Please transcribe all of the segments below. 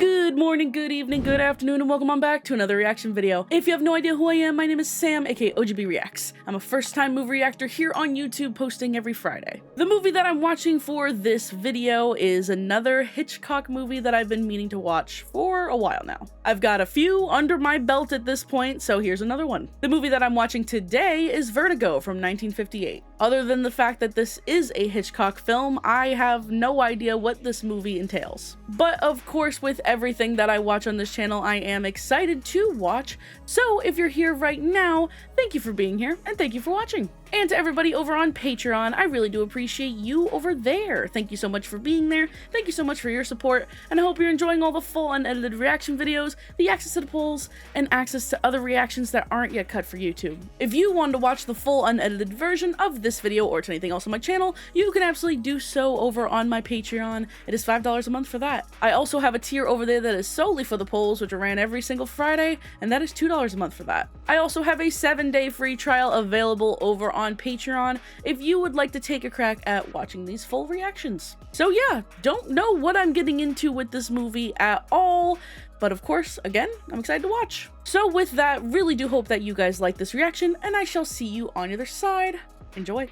Good morning, good evening, good afternoon, and welcome on back to another reaction video. If you have no idea who I am, my name is Sam, aka OGB Reacts. I'm a first-time movie reactor here on YouTube, posting every Friday. The movie that I'm watching for this video is another Hitchcock movie that I've been meaning to watch for a while now. I've got a few under my belt at this point, so here's another one. The movie that I'm watching today is Vertigo from 1958. Other than the fact that this is a Hitchcock film, I have no idea what this movie entails. But of course, with everything that I watch on this channel, I am excited to watch. So if you're here right now, thank you for being here and thank you for watching. And to everybody over on Patreon, I really do appreciate you over there. Thank you so much for being there. Thank you so much for your support. And I hope you're enjoying all the full unedited reaction videos, the access to the polls, and access to other reactions that aren't yet cut for YouTube. If you want to watch the full unedited version of this video or to anything else on my channel, you can absolutely do so over on my Patreon. It is $5 a month for that. I also have a tier over there that is solely for the polls, which are ran every single Friday, and that is $2 a month for that. I also have a 7-day free trial available over on Patreon if you would like to take a crack at watching these full reactions. So yeah, don't know what I'm getting into with this movie at all, but of course, again, I'm excited to watch. So with that, really do hope that you guys like this reaction, and I shall see you on the other side. Enjoy.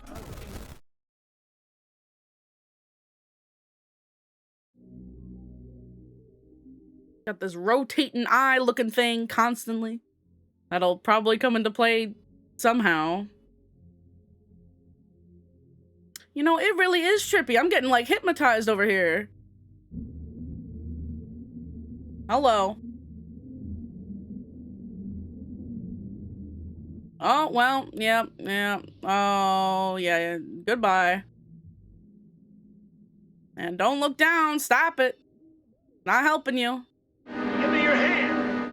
Got this rotating eye looking thing constantly. That'll probably come into play somehow. You know, it really is trippy. I'm getting like hypnotized over here. Hello. Oh, well, yeah. Oh, yeah. Goodbye. And don't look down. Stop it. Not helping you. Give me your hand.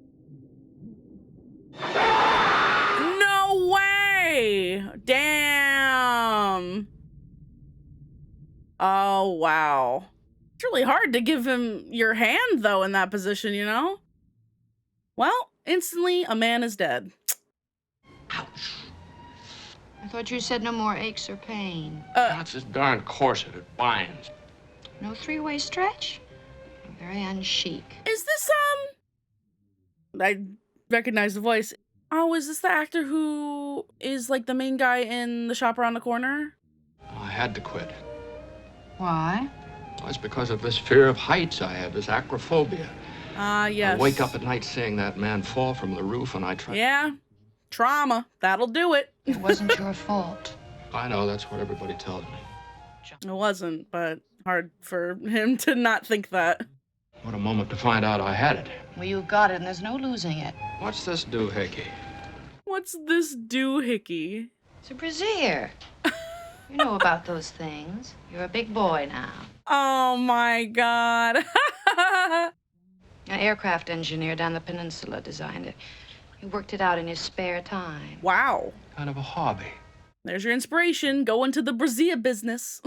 No way. Damn. Oh, wow. It's really hard to give him your hand, though, in that position, you know? Well, instantly, a man is dead. Ouch. I thought you said no more aches or pain. That's this darn corset. It binds. No three-way stretch? Very unchic. Is this, I recognize the voice. Oh, is this the actor who is, like, the main guy in The Shop Around the Corner? I had to quit. Why? Well, it's because of this fear of heights I have, this acrophobia. Yes. I wake up at night seeing that man fall from the roof, and I try... Yeah. Trauma. That'll do it. It wasn't your fault. I know, that's what everybody tells me. It wasn't, but hard for him to not think that. What a moment to find out I had it. Well, you got it, and there's no losing it. What's this doohickey? What's this doohickey? It's a brassiere. You know about those things. You're a big boy now. Oh my God. An aircraft engineer down the peninsula designed it. He worked it out in his spare time. Wow. Kind of a hobby. There's your inspiration. Go into the brassiere business.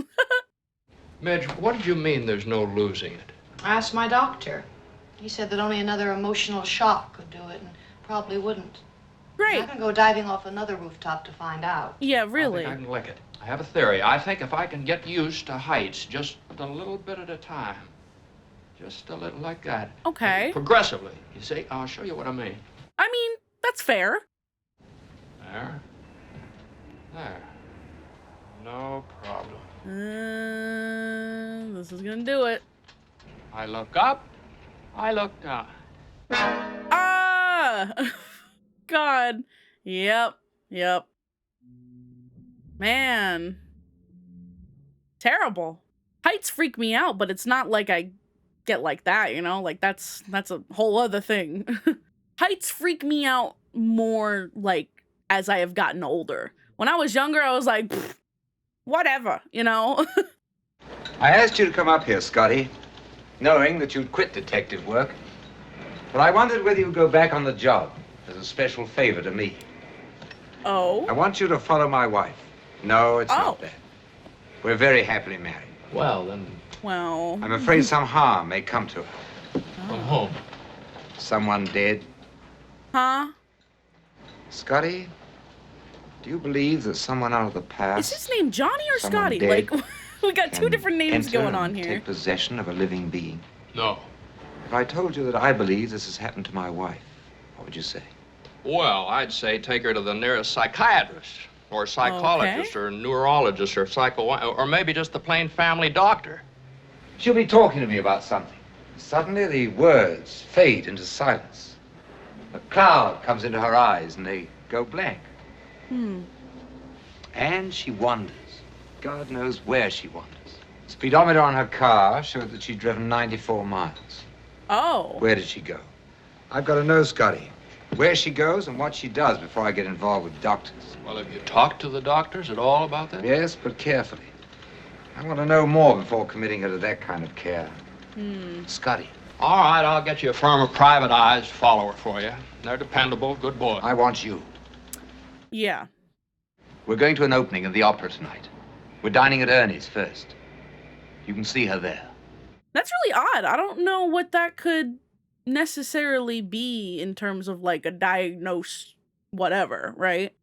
Midge, what did you mean there's no losing it? I asked my doctor. He said that only another emotional shock could do it, and probably wouldn't. Great. I can go diving off another rooftop to find out. Yeah, I really. think I can lick it. I have a theory. I think if I can get used to heights just a little bit at a time, just a little like that. Okay. Progressively, you see? I'll show you what I mean. I mean, that's fair. There. There. No problem. This is gonna do it. I look up. I look down. Ah! God. Yep. Man. Terrible. Heights freak me out, but it's not like I get like that, you know? Like, that's a whole other thing. Heights freak me out more, like, as I have gotten older. When I was younger, I was like, whatever, you know? I asked you to come up here, Scotty, knowing that you'd quit detective work. But I wondered whether you'd go back on the job as a special favor to me. Oh? I want you to follow my wife. No, it's not that. We're very happily married. Well, then, Well... I'm afraid some harm may come to her. from home. Someone dead. Huh? Scotty, do you believe that someone out of the past... Is his name Johnny or someone Scotty? dead Like, we got two can different names enter going on and here. take possession of a living being? No. If I told you that I believe this has happened to my wife, what would you say? Well, I'd say take her to the nearest psychiatrist, or psychologist, or neurologist, or or maybe just the plain family doctor. She'll be talking to me about something. Suddenly, the words fade into silence. A cloud comes into her eyes, and they go blank. And she wanders. God knows where she wanders. The speedometer on her car showed that she'd driven 94 miles. Oh. Where did she go? I've got to know, Scotty, where she goes and what she does before I get involved with doctors. Well, have you talked to the doctors at all about that? Yes, but carefully. I want to know more before committing her to that kind of care. Scotty. All right, I'll get you a firm of private eyes follower for you. They're dependable, good boys. I want you. Yeah. We're going to an opening of the opera tonight. We're dining at Ernie's first. You can see her there. That's really odd. I don't know what that could necessarily be in terms of like a diagnosed whatever, right?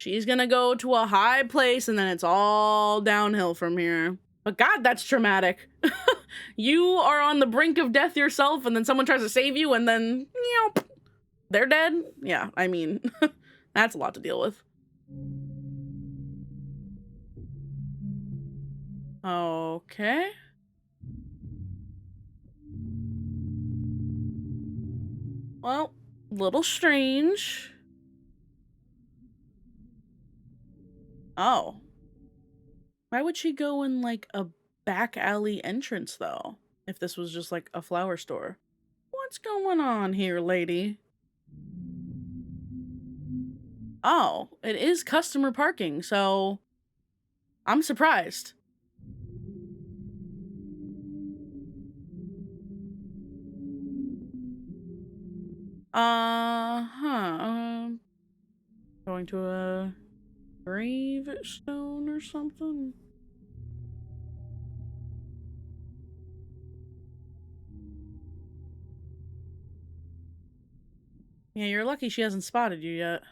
She's gonna go to a high place and then it's all downhill from here. But God, that's traumatic. You are on the brink of death yourself and then someone tries to save you and then, they're dead? Yeah, I mean, that's a lot to deal with. Okay. Well, little strange. Oh. Why would she go in, like, a back alley entrance, though? If this was just, like, a flower store. What's going on here, lady? Oh, it is customer parking, so... I'm surprised. Going to a... gravestone or something? Yeah, you're lucky she hasn't spotted you yet.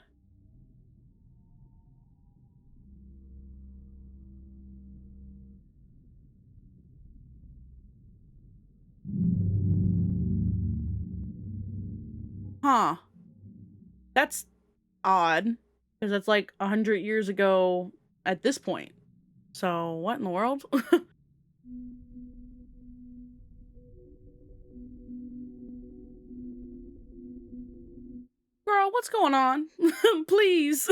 Huh. That's odd. Because that's like 100 years ago at this point. So, what in the world? Girl, what's going on? Please.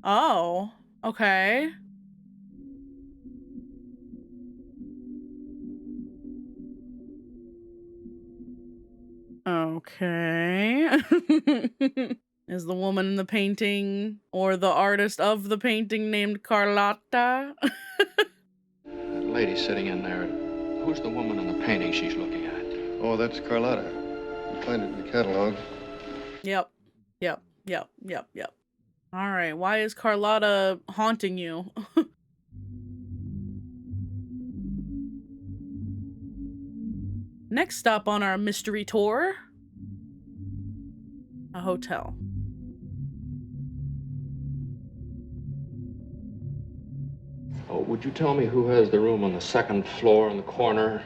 Oh, okay. Okay. Is the woman in the painting or the artist of the painting named Carlotta? That lady sitting in there, who's the woman in the painting she's looking at? Oh, that's Carlotta. You find it in the catalog. Yep. All right, why is Carlotta haunting you? Next stop on our mystery tour, a hotel. Oh, would you tell me who has the room on the second floor in the corner?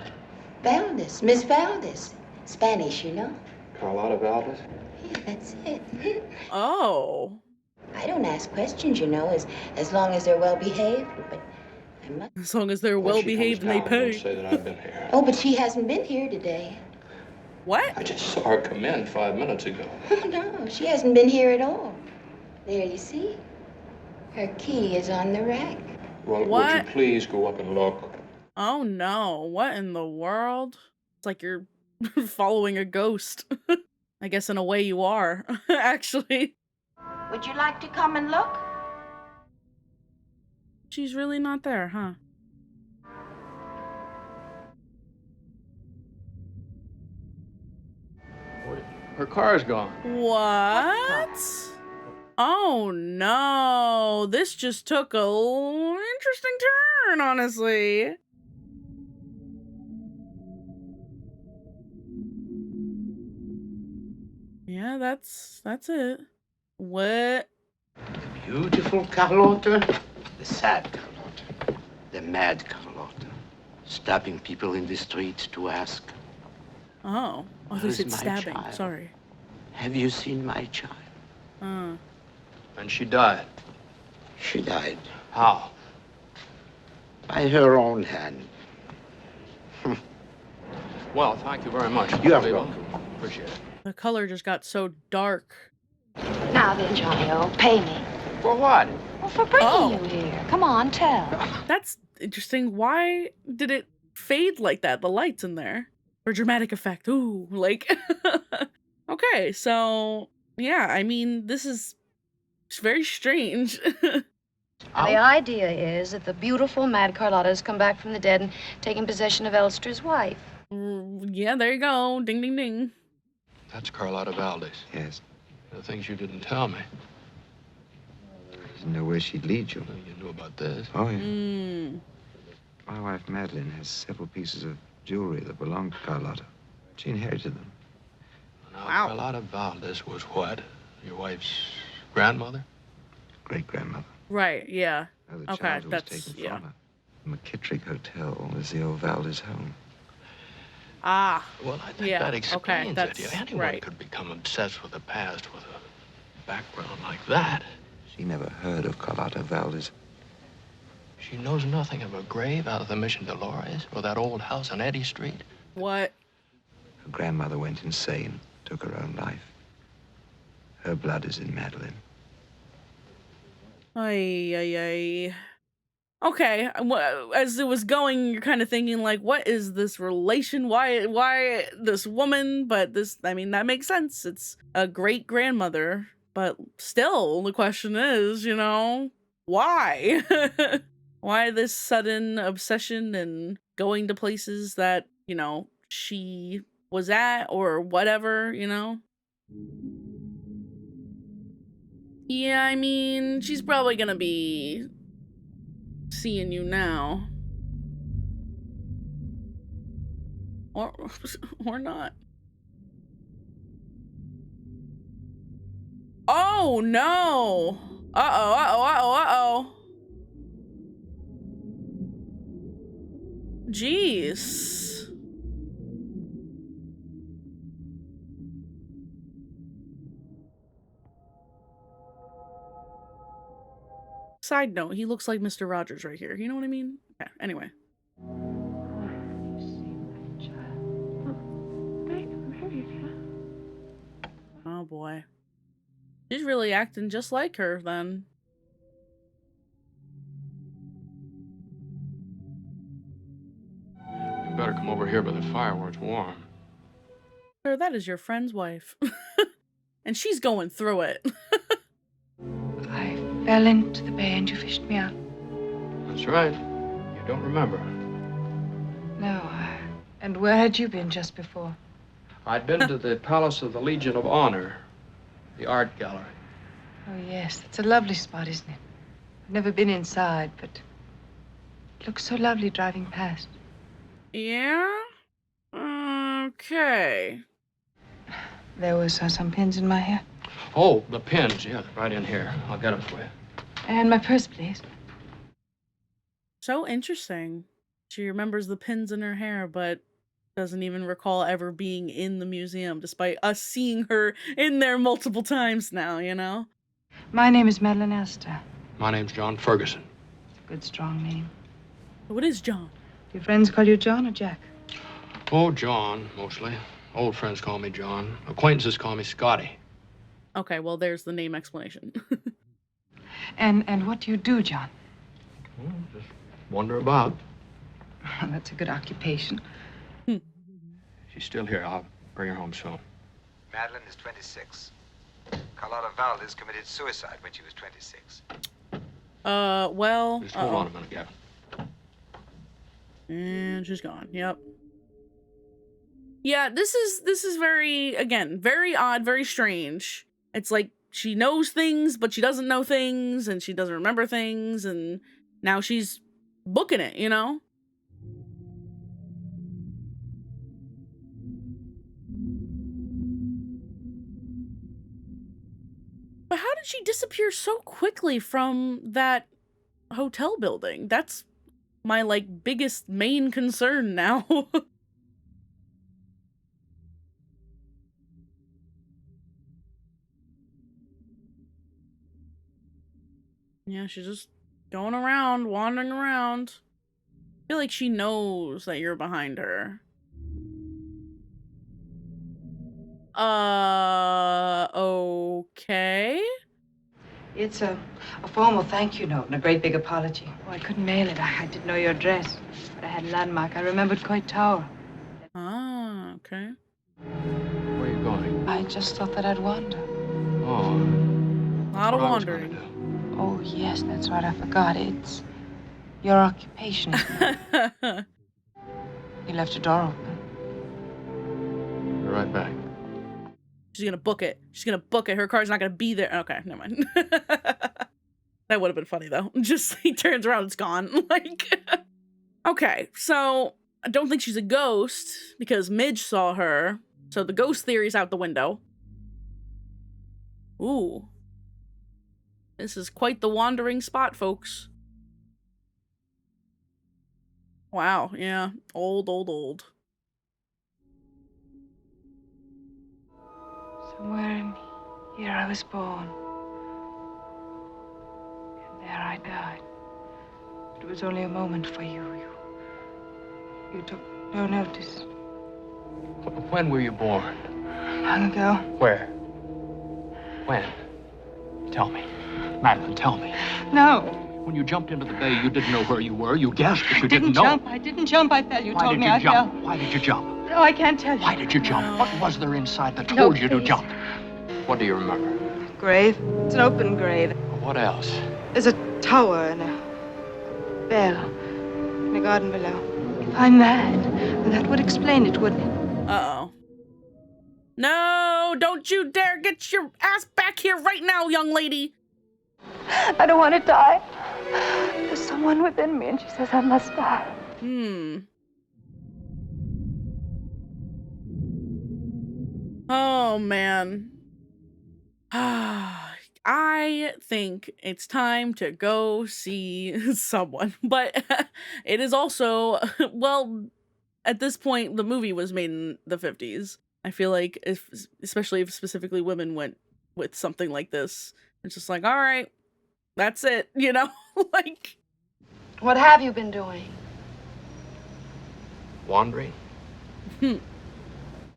Valdez, Miss Valdez. Spanish, you know? Carlotta Valdez? Yeah, that's it. Oh. I don't ask questions, you know, as long as they're well behaved, but I must. As long as they're well behaved and they pay. Don't say that I've been here. Oh, but she hasn't been here today. What? I just saw her come in 5 minutes ago. Oh, no, she hasn't been here at all. There, you see? Her key is on the rack. Well, What? would you please go up and look? Oh no, what in the world? It's like you're following a ghost. I guess in a way you are, actually. Would you like to come and look? She's really not there, huh? Her car's gone. What? Oh no, this just took a interesting turn, honestly. Yeah, that's it. What? The beautiful Carlotta, the sad Carlotta, the mad Carlotta, stopping people in the streets to ask, Oh, they "Where's said my stabbing. child? Sorry. Have you seen my child?" And she died. She died How? by her own hand. Well, thank you very much. You are Leave it. welcome. Appreciate it. The color just got so dark. Now then, Johnny-O, pay me. For what? Well, for bringing Oh. you here. Come on, tell. That's interesting. Why did it fade like that? The lights in there. For dramatic effect. Ooh, like. Okay, so yeah, I mean, this is very strange. The idea is that the beautiful mad Carlotta has come back from the dead and taken possession of Elster's wife. Yeah, there you go. Ding, ding, ding. That's Carlotta Valdez. Yes. The things you didn't tell me. Didn't know where she'd lead you. Well, you knew about this. Oh, yeah. My wife, Madeline, has several pieces of jewelry that belonged to Carlotta. She inherited them. Now, Wow. Carlotta Valdez was what? Your wife's grandmother? Great-grandmother. Right, yeah. Oh, the Okay, child who was that's- taken yeah. from her. The McKittrick Hotel is the old Valdez home. Ah, Well, I think Yeah, that okay, explains it. that's Anyone right. could become obsessed with the past with a background like that. She never heard of Carlotta Valdez. She knows nothing of a grave out of the Mission Dolores or that old house on Eddy Street. what? Her grandmother went insane, took her own life. Her blood is in Madeline. Ay, ay, ay. Okay, as it was going, you're kind of thinking like, what is this relation? Why this woman? But this, I mean, that makes sense. It's a great grandmother, but still, the question is, you know, why? Why this sudden obsession and going to places that, you know, she was at or whatever, you know? Yeah, I mean, she's probably gonna be seeing you now. Or not. Oh no! Uh-oh, uh-oh, uh-oh, uh-oh. Jeez. Side note, he looks like Mr. Rogers right here. You know what I mean? Okay, anyway. Oh boy. She's really acting just like her then. You better come over here by the fire where it's warm. Sir, that is your friend's wife. And she's going through it. I fell into the bay and you fished me out. That's right. You don't remember. No, and where had you been just before? I'd been to the Palace of the Legion of Honor, the art gallery. Oh, yes, it's a lovely spot, isn't it? I've never been inside, but it looks so lovely driving past. Yeah? Okay. There was some pins in my hair. Oh, the pins. Yeah, they're right in here. I'll get them for you. And my purse, please. So interesting. She remembers the pins in her hair, but doesn't even recall ever being in the museum, despite us seeing her in there multiple times now, you know? My name is Madeline Astor. My name's John Ferguson. Good, strong name. What is John? Your friends call you John or Jack? Oh, John, mostly. Old friends call me John. Acquaintances call me Scotty. Okay, well, there's the name explanation. And what do you do, John? Well, just wander about. That's a good occupation. She's still here. I'll bring her home soon. Madeline is 26. Carlotta Valdez committed suicide when she was 26. Well... Just hold on a minute, Gavin. And she's gone. Yep. Yeah, this is very, again, very odd, very strange. It's like she knows things, but she doesn't know things, and she doesn't remember things, and now she's booking it, you know? But how did she disappear so quickly from that hotel building? That's my, like, biggest main concern now. Yeah, she's just going around, wandering around. I feel like she knows that you're behind her. Okay. It's a formal thank you note and a great big apology. Oh, I couldn't mail it. I didn't know your address. But I had a landmark. I remembered Coit Tower. Ah, okay. Where are you going? I just thought that I'd wander. Oh. A lot of what I was gonna wandering. do. Oh, yes, that's right. I forgot. It's your occupation. You left your door open. Be right back. She's gonna book it. She's gonna book it. Her car's not gonna be there. Okay, never mind. That would have been funny though. Just he turns around, it's gone. Like, okay, so I don't think she's a ghost because Midge saw her. So the ghost theory's out the window. Ooh. This is quite the wandering spot, folks. Wow, yeah. Old, old, old. Somewhere in here I was born. And there I died. But it was only a moment for you. You took no notice. When were you born? Long ago. Where? When? Tell me. Madeline, tell me. No. When you jumped into the bay, you didn't know where you were. You guessed, but you didn't know. I didn't jump. I fell. You Why told did me you I jump? fell. Why did you jump? No, I can't tell you. Why did you jump? No. What was there inside that No, told you to please. jump? What do you remember? Grave. It's an open grave. What else? There's a tower and a bell in the garden below. If I'm mad, then that would explain it, wouldn't it? Uh-oh. No, don't you dare get your ass back here right now, young lady. I don't want to die. There's someone within me, and she says I must die. Oh, man. I think it's time to go see someone. But it is also, well, at this point, the movie was made in the 50s. I feel like, especially if specifically women went with something like this, it's just like, all right, that's it, you know? Like, What have you been doing? Wandering?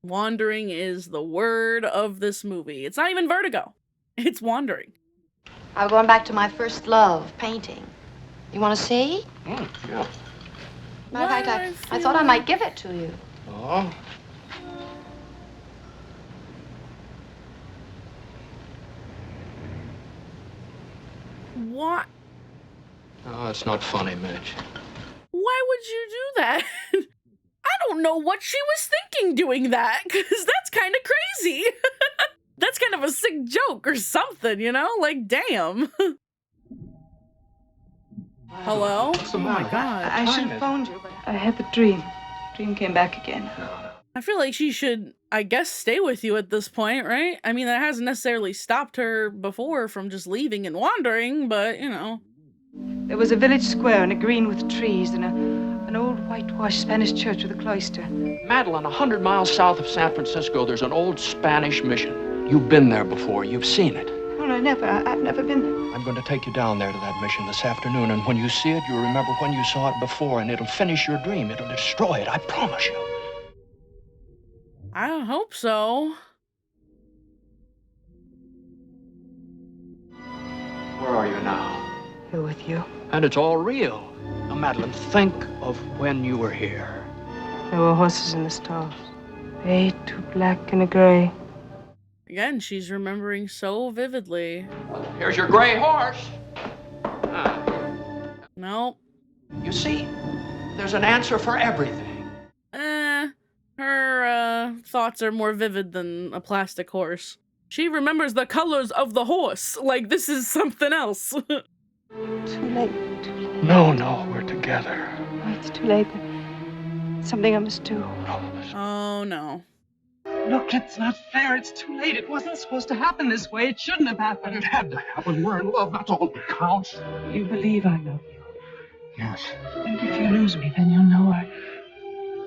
wandering is the word of this movie. It's not even vertigo. It's wandering. I'm going back to my first love, painting. You want to see? Yeah. Matter of fact, I thought I might give it to you. Oh. What? Oh, it's not funny, Midge. Why would you do that? I don't know what she was thinking doing that, because that's kind of crazy. That's kind of a sick joke or something, you know? Like, damn. Hello? What's the Oh my matter? god. I should have phoned you, but I had the dream. Dream came back again. I feel like she should, I guess, stay with you at this point, right? I mean, that hasn't necessarily stopped her before from just leaving and wandering, but, you know. There was a village square and a green with trees and an old whitewashed Spanish church with a cloister. Madeline, 100 miles south of San Francisco, there's an old Spanish mission. You've been there before. You've seen it. No, no, never. I've never been there. I'm going to take you down there to that mission this afternoon, and when you see it, you'll remember when you saw it before, and it'll finish your dream. It'll destroy it, I promise you. I don't hope so. Where are you now? Here with you. And it's all real. Now, Madeline, think of when you were here. There were horses in the stalls. They, two black and a gray. Again, she's remembering so vividly. Here's your gray horse. Nope. You see, there's an answer for everything. Her thoughts are more vivid than a plastic horse. She remembers the colors of the horse. Like, this is something else. Too late. No, we're together. Oh, it's too late. Something I must do. Oh, no. Look, it's not fair. It's too late. It wasn't supposed to happen this way. It shouldn't have happened. It had to happen. We're in love. That's all that counts. You believe I love you. Yes. And if you lose me, then you'll know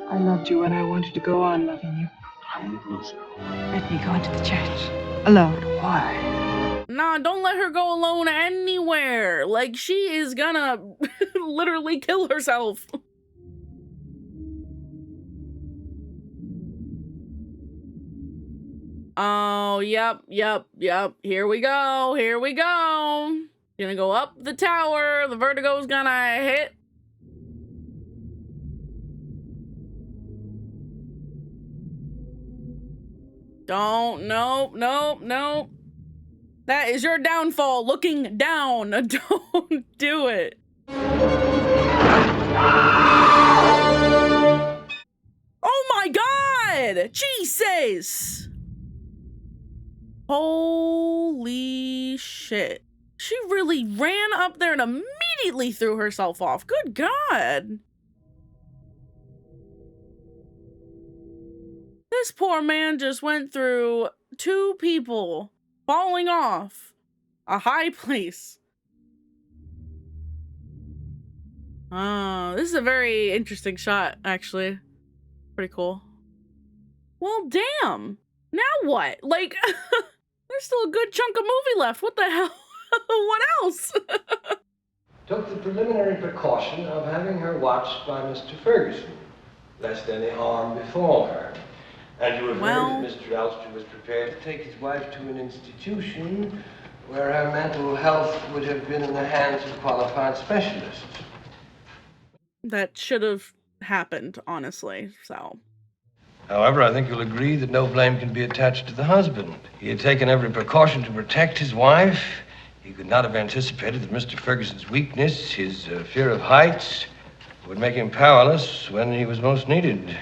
I loved you and I wanted to go on loving you. I won't lose you. Let me go into the church. Alone. Why? Nah, don't let her go alone anywhere. Like, she is gonna literally kill herself. Oh, yep. Here we go. Gonna go up the tower. The vertigo's gonna hit. Nope. That is your downfall, looking down. Don't do it. Oh my God! Jesus! Holy shit. She really ran up there and immediately threw herself off. Good God. This poor man just went through 2 people falling off a high place. This is a very interesting shot, actually. Pretty cool. Well, damn. Now what? Like, there's still a good chunk of movie left. What the hell? What else? Took the preliminary precaution of having her watched by Mr. Ferguson, lest any harm befall her. And you have heard that Mr. Elster was prepared to take his wife to an institution where her mental health would have been in the hands of qualified specialists. That should have happened, honestly, so. However, I think you'll agree that no blame can be attached to the husband. He had taken every precaution to protect his wife. He could not have anticipated that Mr. Ferguson's weakness, his fear of heights, would make him powerless when he was most needed.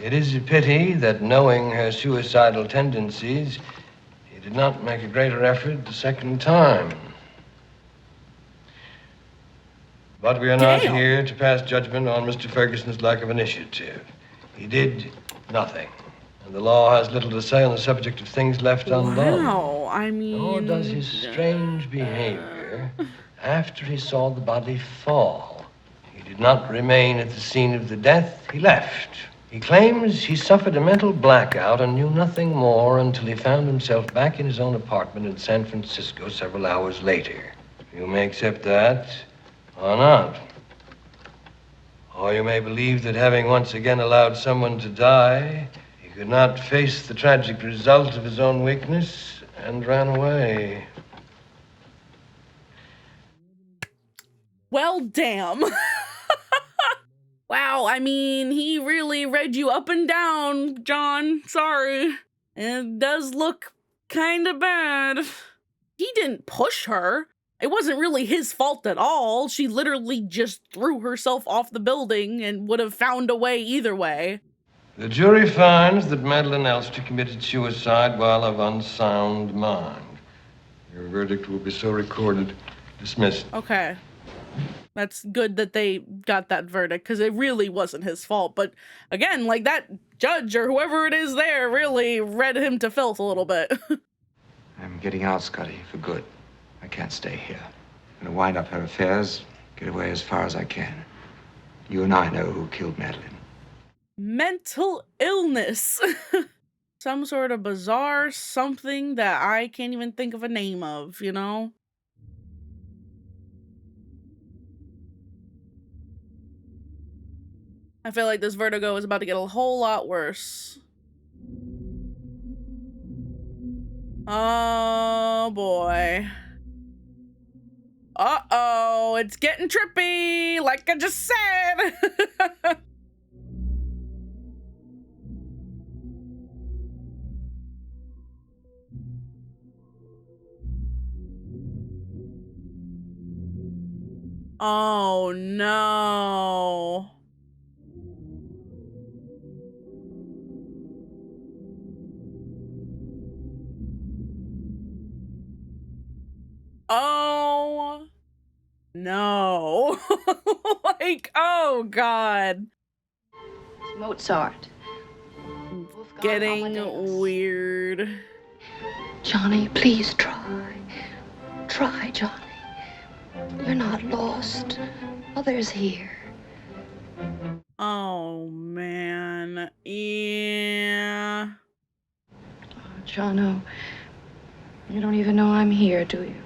It is a pity that, knowing her suicidal tendencies, he did not make a greater effort the second time. But we are not here to pass judgment on Mr. Ferguson's lack of initiative. He did nothing. And the law has little to say on the subject of things left undone. Wow, I mean... Nor does his strange behavior after he saw the body fall. He did not remain at the scene of the death. He left. He claims he suffered a mental blackout and knew nothing more until he found himself back in his own apartment in San Francisco several hours later. You may accept that or not. Or you may believe that having once again allowed someone to die, he could not face the tragic result of his own weakness and ran away. Well, damn. Wow, I mean, he really read you up and down, John. Sorry. It does look kind of bad. He didn't push her. It wasn't really his fault at all. She literally just threw herself off the building and would have found a way either way. The jury finds that Madeline Elster committed suicide while of unsound mind. Your verdict will be so recorded. Dismissed. Okay. That's good that they got that verdict, because it really wasn't his fault. But again, like, that judge or whoever it is there really read him to filth a little bit. I'm getting out, Scotty, for good. I can't stay here. I'm gonna wind up her affairs, get away as far as I can. You and I know who killed Madeline. Mental illness. Some sort of bizarre something that I can't even think of a name of, you know? I feel like this vertigo is about to get a whole lot worse. Oh boy. Uh-oh, it's getting trippy, like I just said. Oh no. Oh no. Like, oh God. Mozart. Getting weird. Johnny, please try. Try, Johnny. You're not lost. Mother's here. Oh man. Yeah. Oh, Jono, you don't even know I'm here, do you?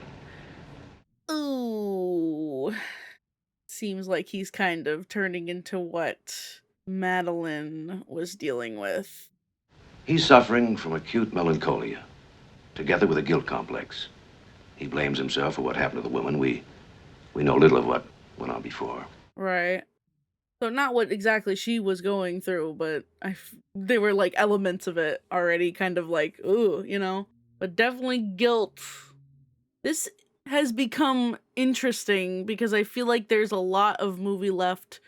Ooh. Seems like he's kind of turning into what Madeline was dealing with. He's suffering from acute melancholia, together with a guilt complex. He blames himself for what happened to the woman. We know little of what went on before. Right. So not what exactly she was going through, but they were like elements of it already, kind of like, ooh, you know? But definitely guilt. This has become interesting because I feel like there's a lot of movie left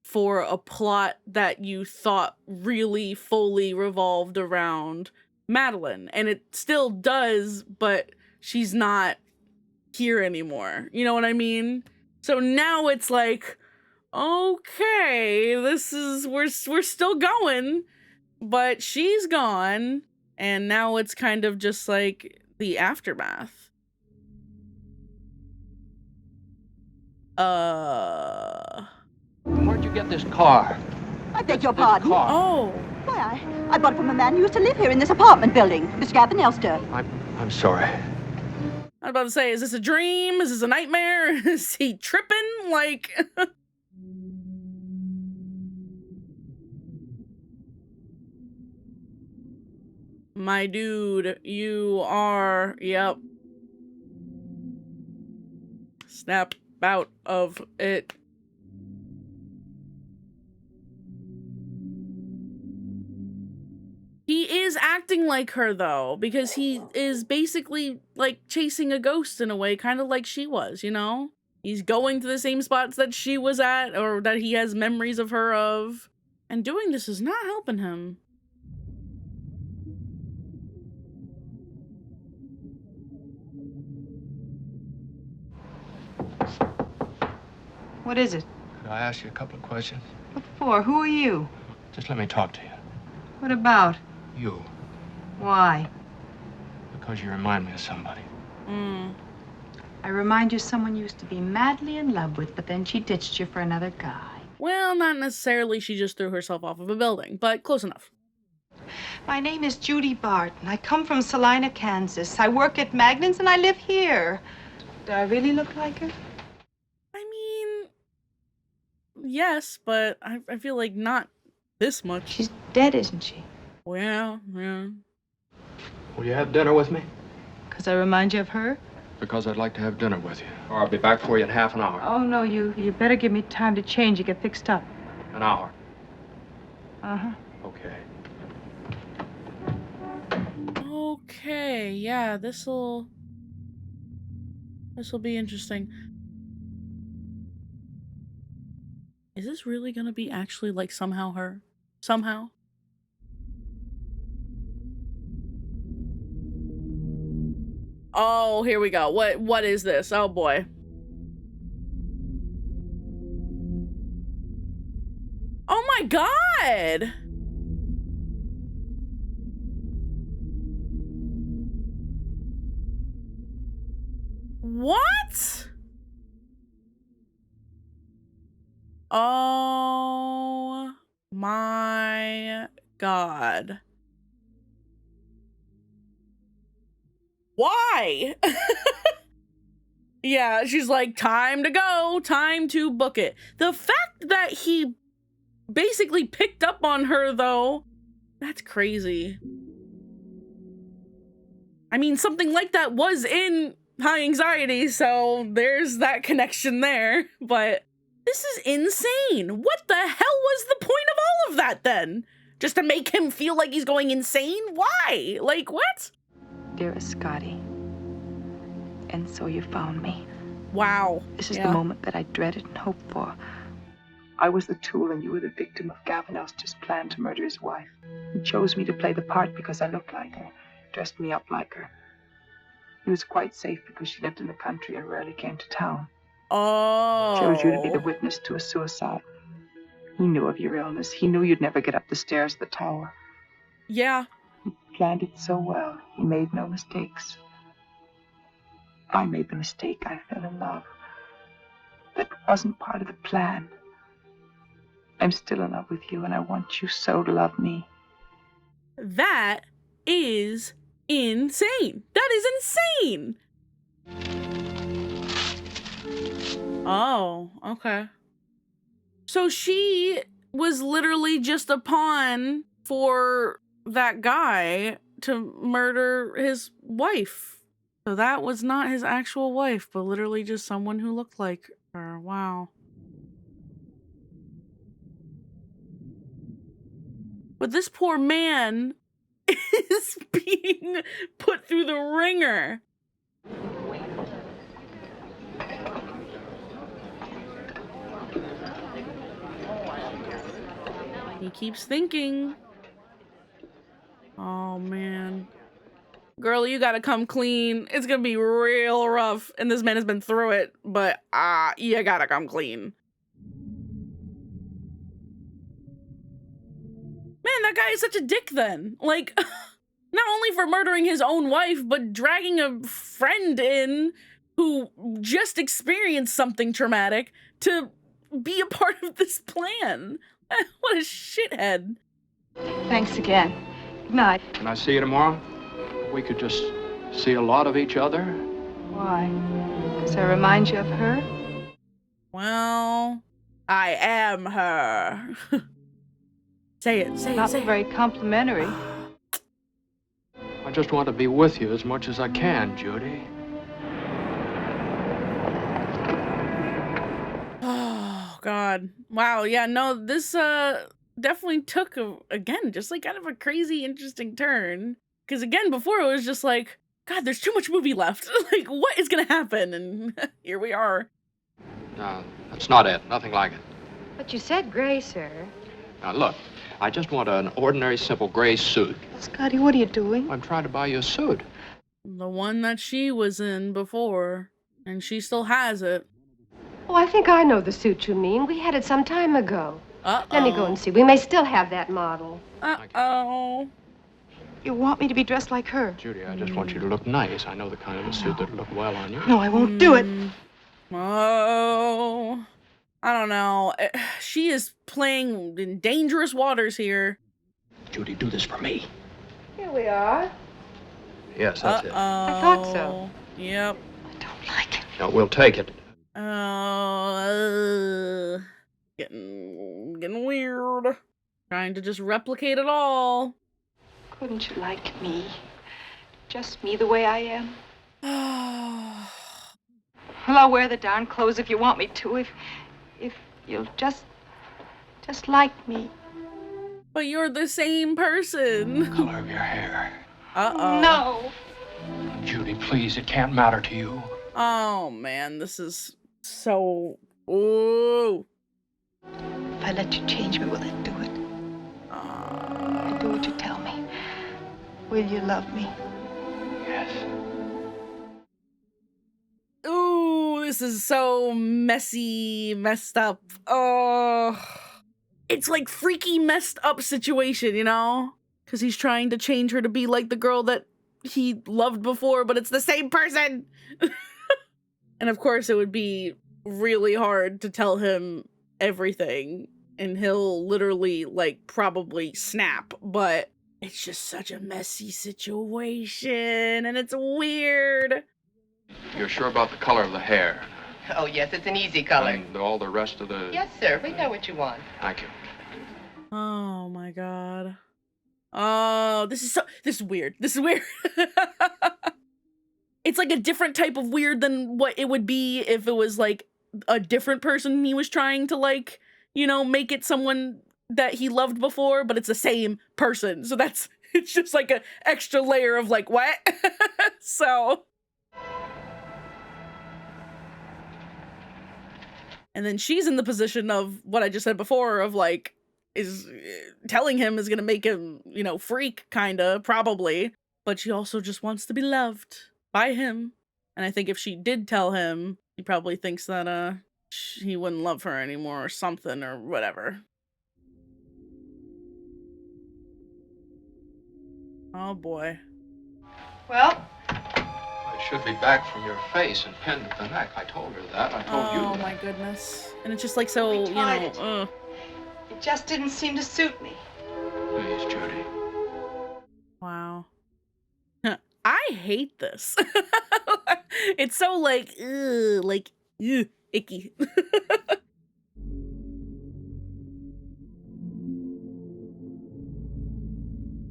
for a plot that you thought really fully revolved around Madeline. And it still does, but she's not here anymore. You know what I mean? So now it's like, okay, we're still going, but she's gone, and now it's kind of just like the aftermath. Where'd you get this car? I beg your pardon? Oh. Why, I bought it from a man who used to live here in this apartment building, Mr. Gavin Elster. I'm sorry. I was about to say, is this a dream? Is this a nightmare? Is he tripping? Like... My dude, you are... Yep. Snap out of it. He is acting like her, though, because he is basically, like, chasing a ghost in a way, kind of like she was, you know? He's going to the same spots that she was at, or that he has memories of her of. And doing this is not helping him. What is it? Could I ask you a couple of questions? What for? Who are you? Just let me talk to you. What about? You. Why? Because you remind me of somebody. I remind you of someone you used to be madly in love with, but then she ditched you for another guy. Well, not necessarily. She just threw herself off of a building, but close enough. My name is Judy Barton. I come from Salina, Kansas. I work at Magnan's and I live here. Do I really look like her? I mean, yes, but I feel like not this much. She's dead, isn't she? Well, yeah. Will you have dinner with me? Because I remind you of her? Because I'd like to have dinner with you. Or I'll be back for you in half an hour. Oh, no, you better give me time to change and get fixed up. An hour. Uh-huh. Okay. Okay, yeah, this'll be interesting. Is this really gonna be actually, like, somehow her? Somehow? Oh, here we go. What is this? Oh boy. Oh my God! What? Oh my God. Why? Yeah, she's like, time to go, time to book it. The fact that he basically picked up on her, though, that's crazy. I mean, something like that was in High Anxiety, so there's that connection there, but this is insane. What the hell was the point of all of that, then? Just to make him feel like he's going insane? Why? Like, what? Dearest Scotty, and so you found me. Wow. This is the moment that I dreaded and hoped for. I was the tool and you were the victim of Gavin Elster's plan to murder his wife. He chose me to play the part because I looked like her, dressed me up like her. He was quite safe because she lived in the country and rarely came to town. Oh. Chose you to be the witness to a suicide. He knew of your illness. He knew you'd never get up the stairs of the tower. Yeah. He planned it so well. He made no mistakes. I made the mistake. I fell in love. That wasn't part of the plan. I'm still in love with you, and I want you so to love me. That is insane. That is insane. Oh, okay. So she was literally just a pawn for that guy to murder his wife. So that was not his actual wife, but literally just someone who looked like her. Wow. But this poor man is being put through the ringer. He keeps thinking. Oh, man. Girl, you gotta come clean. It's gonna be real rough. And this man has been through it, but you gotta come clean. Man, that guy is such a dick then. Like, not only for murdering his own wife, but dragging a friend in who just experienced something traumatic to be a part of this plan. What a shithead. Thanks again. Good night. Can I see you tomorrow? We could just see a lot of each other. Why? Does that remind you of her? Well, I am her. Say it, say it, Not say it. very complimentary. I just want to be with you as much as I can, Judy. Oh, God. Wow, yeah, no, this definitely took, again, just like kind of a crazy, interesting turn. Because again, before it was just like, God, there's too much movie left. Like, what is going to happen? And here we are. No, that's not it. Nothing like it. But you said gray, sir. Now, look, I just want an ordinary, simple gray suit. Scotty, what are you doing? I'm trying to buy you a suit. The one that she was in before. And she still has it. Oh, I think I know the suit you mean. We had it some time ago. Uh-oh. Let me go and see. We may still have that model. Uh-oh. You want me to be dressed like her? Judy, I just want you to look nice. I know the kind of a suit that'll look well on you. No, I won't do it. Oh, I don't know. She is playing in dangerous waters here. Judy, do this for me. Here we are. Yes, that's it. I thought so. Yep. I don't like it. No, we'll take it. Getting weird. Trying to just replicate it all. Couldn't you like me? Just me the way I am? Well, I'll wear the darn clothes if you want me to. If you'll just like me. But you're the same person. The color of your hair. Uh-oh. No. Judy, please, it can't matter to you. Oh, man, this is so... Ooh. If I let you change me, will it do it? I'll do what you tell me. Will you love me? Yes. Ooh, this is so messy, messed up. Oh, it's like freaky, messed up situation, you know? Because he's trying to change her to be like the girl that he loved before, but it's the same person. And of course, it would be really hard to tell him everything, and he'll literally, like, probably snap, but it's just such a messy situation, and it's weird. You're sure about the color of the hair? Oh, yes, it's an easy color. And all the rest of the... Yes, sir. We know what you want. Thank you. Oh, my God. Oh, this is weird. This is weird. It's like a different type of weird than what it would be if it was, like, a different person he was trying to, like, you know, make it someone that he loved before, but it's the same person. So it's just like an extra layer of like, what? So. And then she's in the position of what I just said before of like, is telling him is going to make him, you know, freak, kind of, probably. But she also just wants to be loved by him. And I think if she did tell him, he probably thinks that he wouldn't love her anymore or something or whatever. Oh boy. Well? I should be back from your face and pinned at the neck. I told her that. I told you that. Oh my goodness. And it's just like so, you know, It just didn't seem to suit me. Please, Judy. Wow. I hate this. It's so like, icky.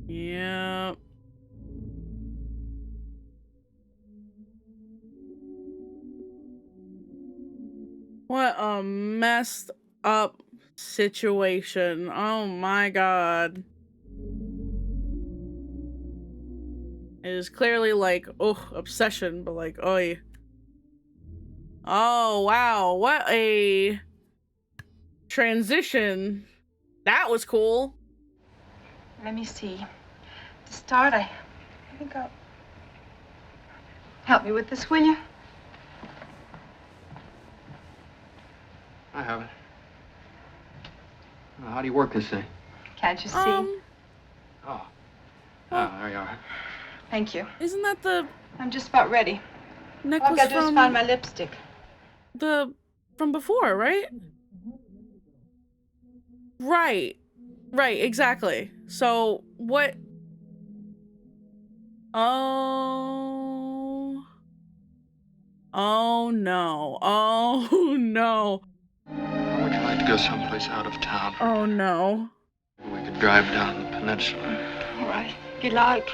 Yeah. What a messed up situation. Oh my god. It is clearly like, obsession, but like, oi. Oh, wow. What a transition. That was cool. Let me see. To start, I think I'll... Help me with this, will you? I haven't. How do you work this thing? Can't you see? Oh, there you are. Thank you. Isn't that the... I'm just about ready. Necklace All I've got to do is find my lipstick. From before, right? Right. Right, exactly. So, what... Oh... Oh, no. Oh, no. How would you like to go someplace out of town? Oh, no. We could drive down the peninsula. All right, if you like.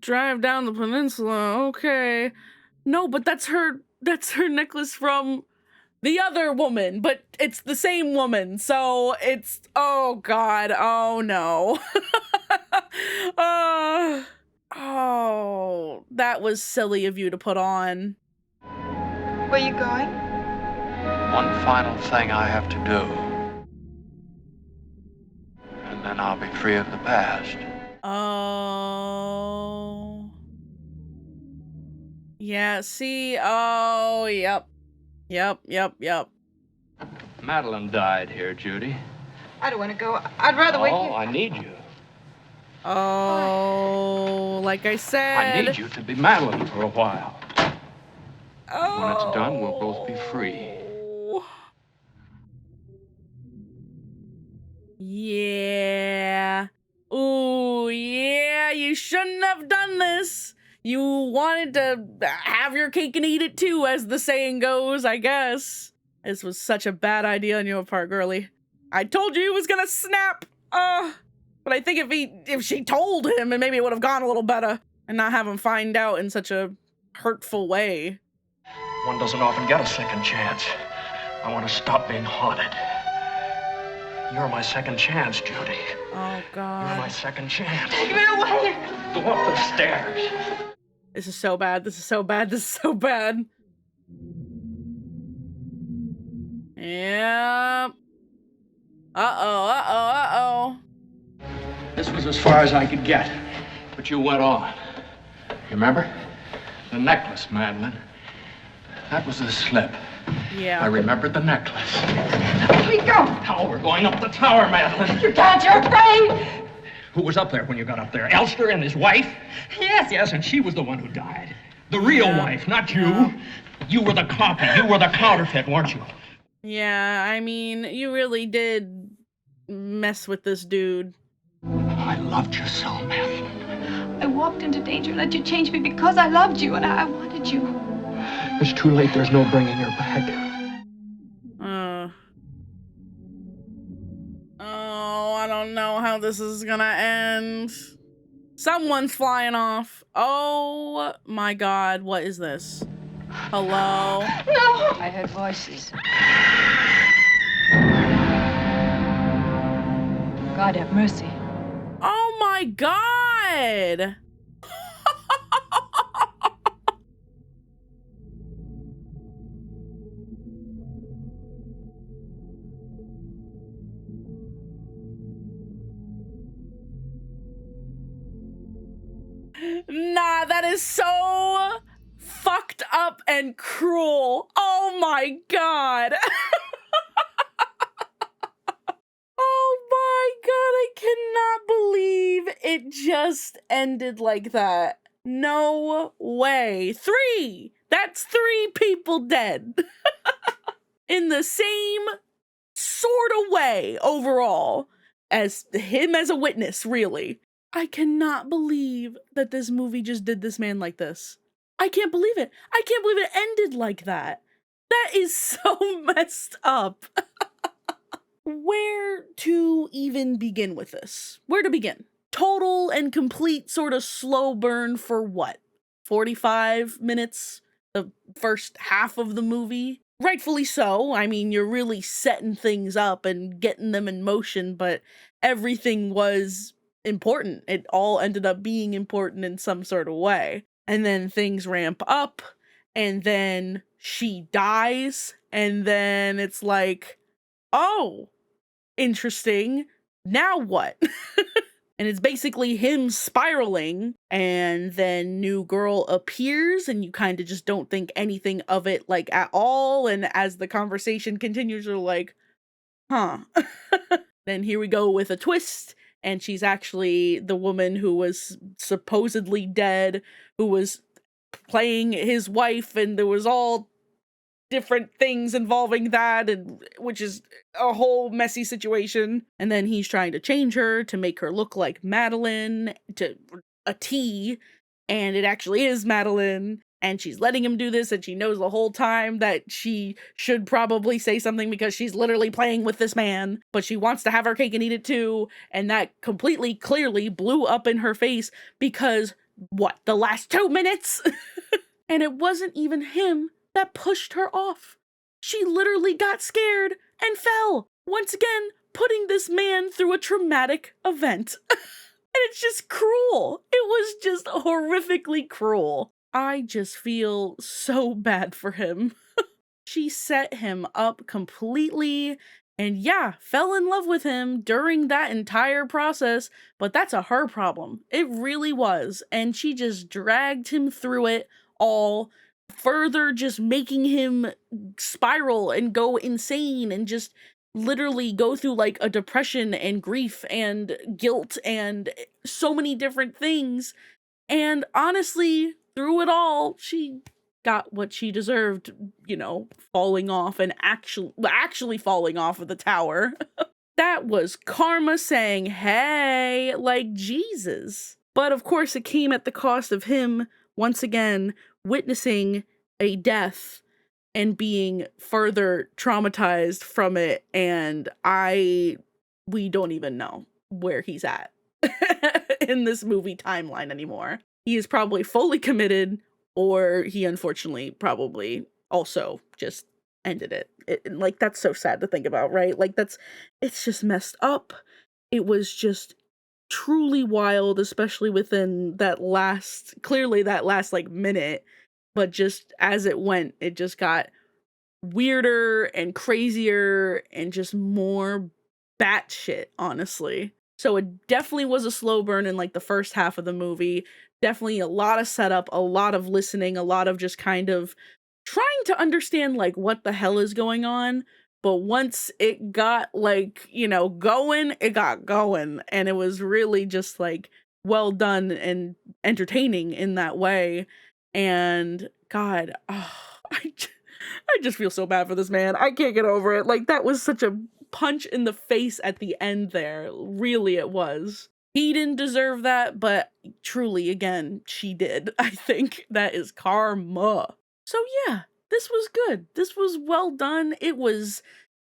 Drive down the peninsula, okay. No, but that's her necklace from the other woman, but it's the same woman, so it's, oh god, oh no. Oh, that was silly of you to put on. Where you going? One final thing I have to do. And then I'll be free of the past. Oh. Yeah, see? Oh, yep. Yep. Madeline died here, Judy. I don't want to go. I'd rather wait here. Oh, I need you. Oh, like I said. I need you to be Madeline for a while. Oh. When it's done, we'll both be free. Yeah. Ooh, yeah, you shouldn't have done this. You wanted to have your cake and eat it too, as the saying goes, I guess. This was such a bad idea on your part, girly. I told you he was gonna snap. But I think if she told him, and maybe it would have gone a little better, and not have him find out in such a hurtful way. One doesn't often get a second chance. I want to stop being haunted. You're my second chance, Judy. Oh, God. You're my second chance. Take me away. Go up the stairs. This is so bad. This is so bad. This is so bad. Yep. Uh-oh. This was as far as I could get, but you went on. You remember? The necklace, Madeline. That was the slip. Yeah. I remembered the necklace. Let me go. How we're going up the tower, Madeline. You can't. You're afraid. Who was up there when you got up there? Elster and his wife? Yes. Yes, and she was the one who died. The real wife, not you. You were the copy. You were the counterfeit, weren't you? Yeah, I mean, you really did mess with this dude. I loved you so, Madeline. I walked into danger and let you change me because I loved you and I wanted you. It's too late. There's no bringing her back. Oh, I don't know how this is gonna end. Someone's flying off. Oh my god, what is this? Hello? No! I heard voices. God have mercy. Oh my god! Nah, that is so fucked up and cruel. Oh my God. Oh my God, I cannot believe it just ended like that. No way. 3! That's 3 people dead. In the same sort of way overall as him as a witness, really. I cannot believe that this movie just did this man like this. I can't believe it. I can't believe it ended like that. That is so messed up. Where to even begin with this? Where to begin? Total and complete sort of slow burn for what? 45 minutes? The first half of the movie? Rightfully so. I mean, you're really setting things up and getting them in motion, but everything was important. It all ended up being important in some sort of way. And then things ramp up, and then she dies, and then it's like, oh, interesting. Now what? And it's basically him spiraling, and then new girl appears, and you kind of just don't think anything of it like at all. And as the conversation continues, you're like, huh. Then here we go with a twist, and she's actually the woman who was supposedly dead, who was playing his wife, and there was all different things involving that, and which is a whole messy situation. And then he's trying to change her to make her look like Madeline to a T, and it actually is Madeline, and she's letting him do this, and she knows the whole time that she should probably say something because she's literally playing with this man, but she wants to have her cake and eat it too. And that completely clearly blew up in her face because what, the last 2 minutes? And it wasn't even him that pushed her off. She literally got scared and fell. Once again, putting this man through a traumatic event. And it's just cruel. It was just horrifically cruel. I just feel so bad for him. She set him up completely, and yeah, fell in love with him during that entire process, but that's a her problem. It really was. And she just dragged him through it all, further just making him spiral and go insane and just literally go through like a depression and grief and guilt and so many different things. And honestly, through it all, she got what she deserved, you know, falling off and actually falling off of the tower. That was karma saying, hey, like Jesus. But of course it came at the cost of him, once again, witnessing a death and being further traumatized from it. And we don't even know where he's at in this movie timeline anymore. He is probably fully committed, or he unfortunately probably also just ended it. Like, that's so sad to think about, right? Like, it's just messed up. It was just truly wild, especially within that last like minute, but just as it went, it just got weirder and crazier and just more batshit, honestly. So it definitely was a slow burn in like the first half of the movie. Definitely a lot of setup, a lot of listening, a lot of just kind of trying to understand like what the hell is going on. But once it got like, you know, going, it got going. And it was really just like well done and entertaining in that way. And God, oh, I just feel so bad for this man. I can't get over it. Like, that was such a punch in the face at the end there. Really, it was. He didn't deserve that, but truly, again, she did. I think that is karma. So yeah, this was good. This was well done. It was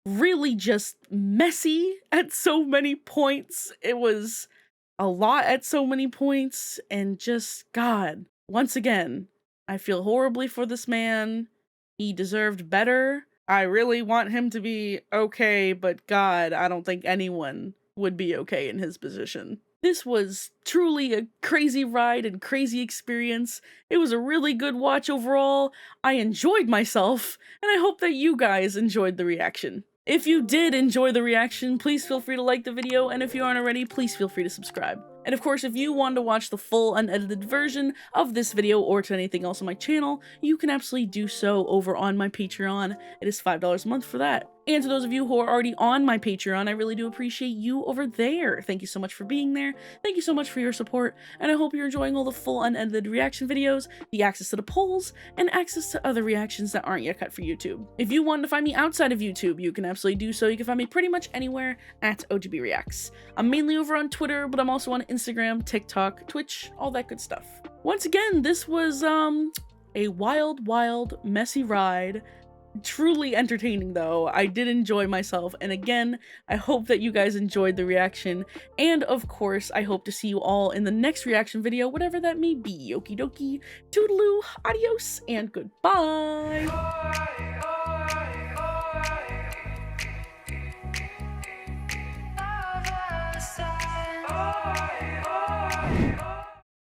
really just messy at so many points. It was a lot at so many points, and just, God, once again, I feel horribly for this man. He deserved better. I really want him to be okay, but God, I don't think anyone would be okay in his position. This was truly a crazy ride and crazy experience. It was a really good watch overall. I enjoyed myself, and I hope that you guys enjoyed the reaction. If you did enjoy the reaction, please feel free to like the video, and if you aren't already, please feel free to subscribe. And of course, if you want to watch the full unedited version of this video or to anything else on my channel, you can absolutely do so over on my Patreon. It is $5 a month for that. And to those of you who are already on my Patreon, I really do appreciate you over there. Thank you so much for being there. Thank you so much for your support, and I hope you're enjoying all the full unedited reaction videos, the access to the polls, and access to other reactions that aren't yet cut for YouTube. If you want to find me outside of YouTube, you can absolutely do so. You can find me pretty much anywhere at OGB Reacts. I'm mainly over on Twitter, but I'm also on Instagram, TikTok, Twitch, all that good stuff. Once again, this was a wild, messy ride. Truly entertaining though. I did enjoy myself, and again, I hope that you guys enjoyed the reaction, and of course, I hope to see you all in the next reaction video, whatever that may be. Okie dokie, toodaloo, adios, and goodbye!